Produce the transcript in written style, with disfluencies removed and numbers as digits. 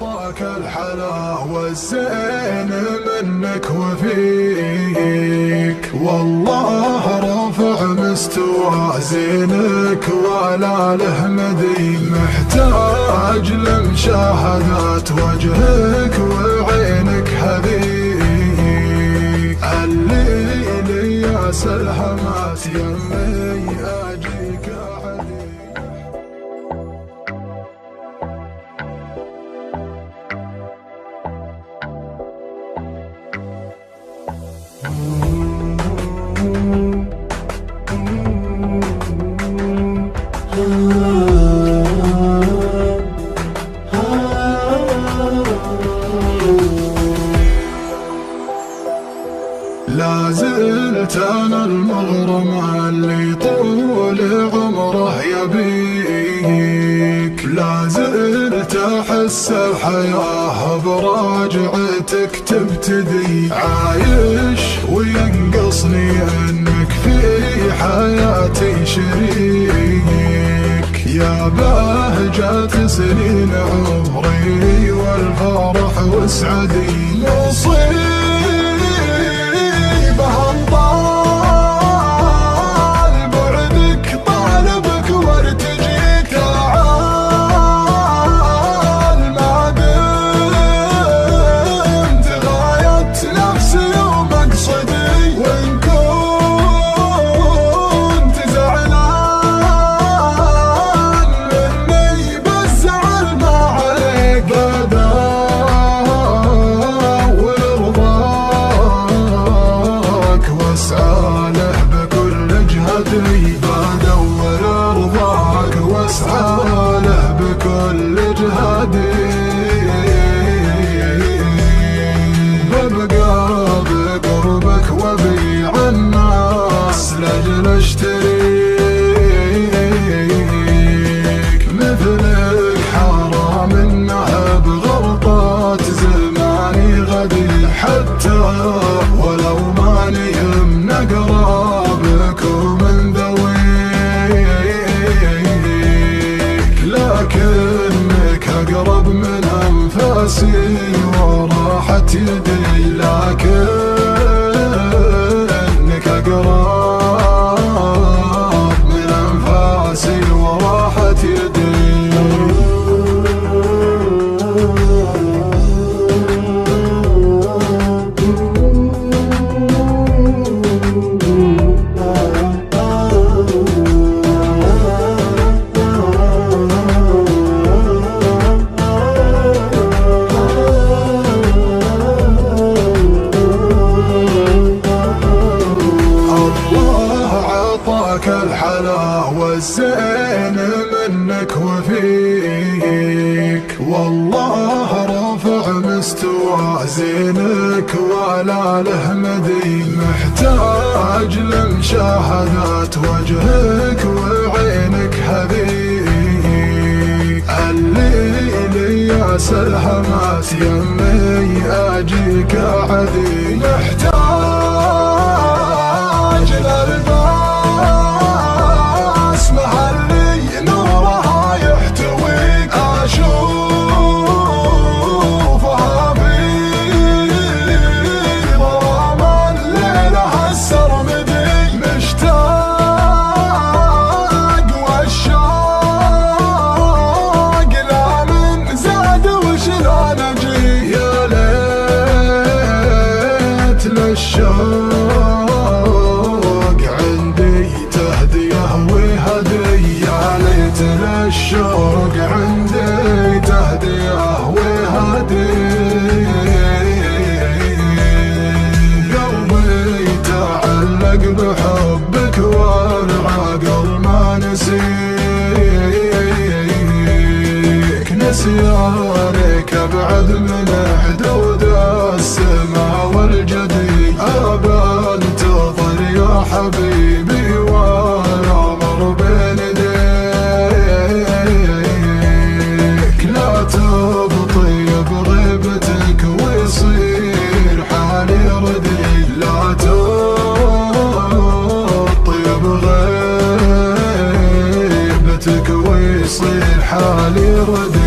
عطاك الحلا والزين منك وفيك، والله رافع مستوى زينك ولا له مثيل، محتاج لمشاهدات وجهك وعينك هذيك، الليل يا سلهمات يمي اجيك عديك. لا زلت انا المغرم اللي طول عمره يبيك، لا زلت احس الحياة براجعتك تبتدي، عايش وينقصني انك في حياتي شريك، يا بهجة سنين عمري والفرح وسعدي، نصيب بدور رضاك واسعى له بكل جهدي، ببقى بقربك وبيع الناس لاجل اشتريك، مثلك حرام انه بغلطات زماني غدي، حتى ولو ماني من اقرابك ومن لكنك أقرب من أنفاسي وراحت يدي، لكنك أقرب من أنفاسي وراحت يدي. عطاك الحلا والزين منك وفيك، والله رافع مستوى زينك ولا له مثيل، محتاج لمشاهدات وجهك وعينك هذيك، الليل يا سلهمات يمي اجيك عديك، محتاج للباس محلي نورها يحتويك، اشوفها في ظلام الليل هالسرمدي، مشتاق والشوق لا من زاد وشلون اجي، يا ليت للشوق عندي تهديه وهدي، يا ليت للشوق عندي تهديه وهدي، قلبي تعلق بحبك والعقل ما نسيك، نسيانك ابعد من حدود السماء والجدي، ابى انتظر يا حبيبي والامر بين يديك، لا تبطي بغيبتك ويصير حالي ردي، لا تبطي بغيبتك ويصير حالي ردي.